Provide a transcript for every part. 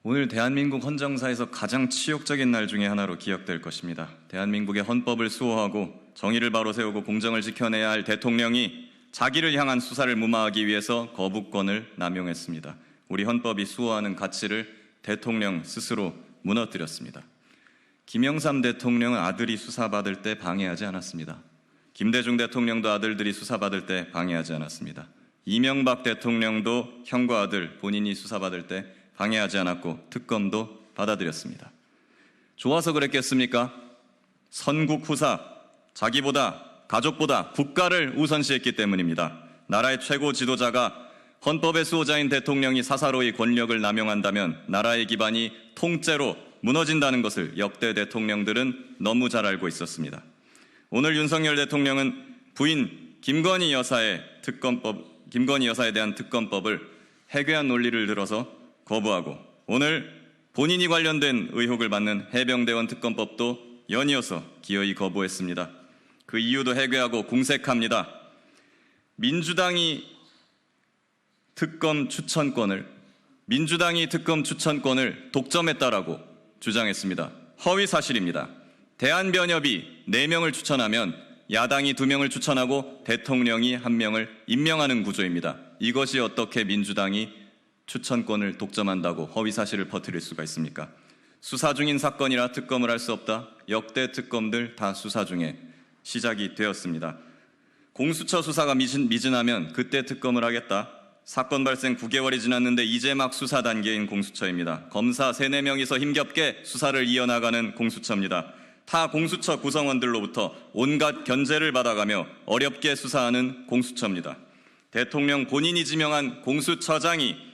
오늘 대한민국 헌정사에서 가장 치욕적인 날 중에 하나로 기억될 것입니다. 대한민국의 헌법을 수호하고 정의를 바로 세우고 공정을 지켜내야 할 대통령이 자기를 향한 수사를 무마하기 위해서 거부권을 남용했습니다. 우리 헌법이 수호하는 가치를 대통령 스스로 무너뜨렸습니다. 김영삼 대통령은 아들이 수사받을 때 방해하지 않았습니다. 김대중 대통령도 아들들이 수사받을 때 방해하지 않았습니다. 이명박 대통령도 형과 아들 본인이 수사받을 때 방해하지 않았고 특검도 받아들였습니다. 좋아서 그랬겠습니까? 선국 후사, 자기보다 가족보다 국가를 우선시했기 때문입니다. 나라의 최고 지도자가 헌법의 수호자인 대통령이 사사로이 권력을 남용한다면 나라의 기반이 통째로 무너진다는 것을 역대 대통령들은 너무 잘 알고 있었습니다. 오늘 윤석열 대통령은 부인 김건희 여사에 대한 특검법을 해괴한 논리를 들어서 거부하고 오늘 본인이 관련된 의혹을 받는 해병대원 특검법도 연이어서 기어이 거부했습니다. 그 이유도 해괴하고 궁색합니다. 민주당이 특검 추천권을 독점했다라고 주장했습니다. 허위 사실입니다. 대한변협이 4명을 추천하면 야당이 2명을 추천하고 대통령이 1명을 임명하는 구조입니다. 이것이 어떻게 민주당이 추천권을 독점한다고 허위 사실을 퍼뜨릴 수가 있습니까? 수사 중인 사건이라 특검을 할 수 없다. 역대 특검들 다 수사 중에 시작이 되었습니다. 공수처 수사가 미진하면 그때 특검을 하겠다. 사건 발생 9개월이 지났는데 이제 막 수사 단계인 공수처입니다. 검사 3, 4명이서 힘겹게 수사를 이어나가는 공수처입니다. 타 공수처 구성원들로부터 온갖 견제를 받아가며 어렵게 수사하는 공수처입니다. 대통령 본인이 지명한 공수처장이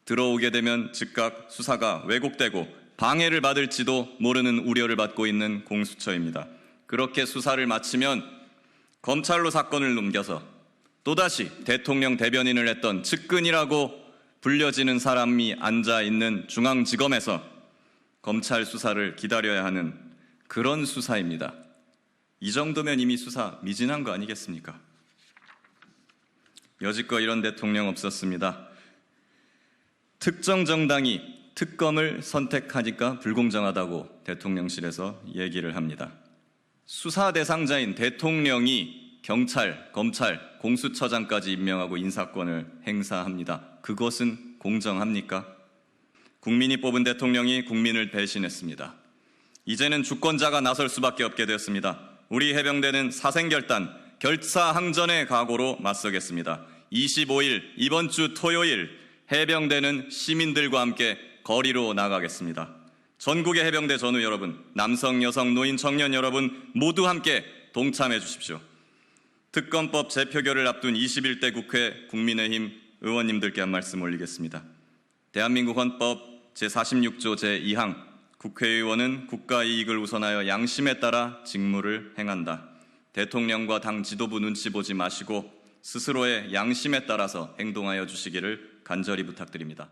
들어오게 되면 즉각 수사가 왜곡되고 방해를 받을지도 모르는 우려를 받고 있는 공수처입니다. 그렇게 수사를 마치면 검찰로 사건을 넘겨서 또다시 대통령 대변인을 했던 측근이라고 불려지는 사람이 앉아있는 중앙지검에서 검찰 수사를 기다려야 하는 그런 수사입니다. 이 정도면 이미 수사 미진한 거 아니겠습니까? 여지껏 이런 대통령 없었습니다. 특정 정당이 특검을 선택하니까 불공정하다고 대통령실에서 얘기를 합니다. 수사 대상자인 대통령이 경찰, 검찰, 공수처장까지 임명하고 인사권을 행사합니다. 그것은 공정합니까? 국민이 뽑은 대통령이 국민을 배신했습니다. 이제는 주권자가 나설 수밖에 없게 되었습니다. 우리 해병대는 사생결단, 결사항전의 각오로 맞서겠습니다. 25일, 이번 주 토요일 해병대는 시민들과 함께 거리로 나가겠습니다. 전국의 해병대 전우 여러분, 남성, 여성, 노인, 청년 여러분 모두 함께 동참해 주십시오. 특검법 재표결을 앞둔 21대 국회 국민의힘 의원님들께 한 말씀 올리겠습니다. 대한민국 헌법 제46조 제2항 국회의원은 국가이익을 우선하여 양심에 따라 직무를 행한다. 대통령과 당 지도부 눈치 보지 마시고 스스로의 양심에 따라서 행동하여 주시기를 간절히 부탁드립니다.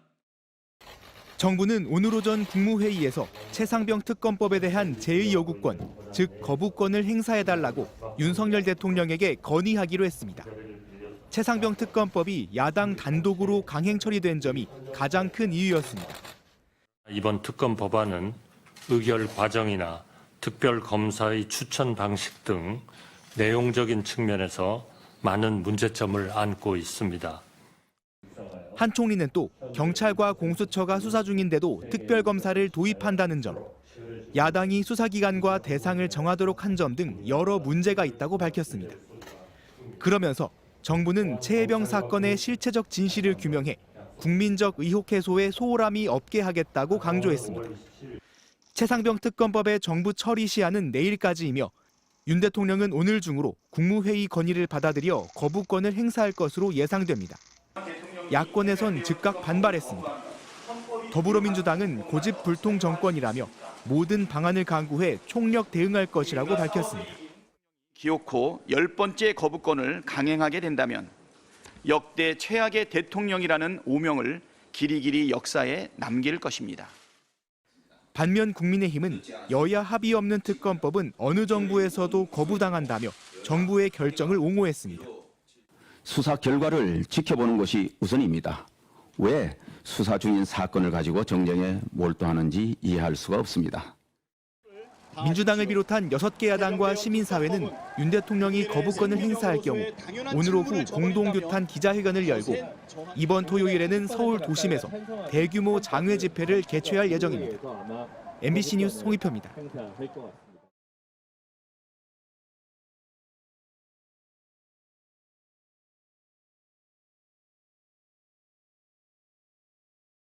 정부는 오늘 오전 국무회의에서 최상병 특검법에 대한 제2요구권, 즉 거부권을 행사해달라고 윤석열 대통령에게 건의하기로 했습니다. 최상병 특검법이 야당 단독으로 강행 처리된 점이 가장 큰 이유였습니다. 이번 특검 법안은 의결 과정이나 특별검사의 추천 방식 등 내용적인 측면에서 많은 문제점을 안고 있습니다. 한 총리는 또 경찰과 공수처가 수사 중인데도 특별검사를 도입한다는 점, 야당이 수사기관과 대상을 정하도록 한 점 등 여러 문제가 있다고 밝혔습니다. 그러면서 정부는 최혜병 사건의 실체적 진실을 규명해 국민적 의혹 해소에 소홀함이 없게 하겠다고 강조했습니다. 최상병 특검법의 정부 처리 시한은 내일까지이며 윤 대통령은 오늘 중으로 국무회의 건의를 받아들여 거부권을 행사할 것으로 예상됩니다. 야권에선 즉각 반발했습니다. 더불어민주당은 고집불통 정권이라며 모든 방안을 강구해 총력 대응할 것이라고 밝혔습니다. 기어코 10번째 거부권을 강행하게 된다면 역대 최악의 대통령이라는 오명을 길이길이 역사에 남길 것입니다. 반면 국민의힘은 여야 합의 없는 특검법은 어느 정부에서도 거부당한다며 정부의 결정을 옹호했습니다. 수사 결과를 지켜보는 것이 우선입니다. 왜 수사 중인 사건을 가지고 정쟁에 몰두하는지 이해할 수가 없습니다. 민주당을 비롯한 6개 야당과 시민사회는 윤 대통령이 거부권을 행사할 경우 오늘 오후 공동규탄 기자회견을 열고 이번 토요일에는 서울 도심에서 대규모 장외 집회를 개최할 예정입니다. MBC 뉴스 송희표입니다.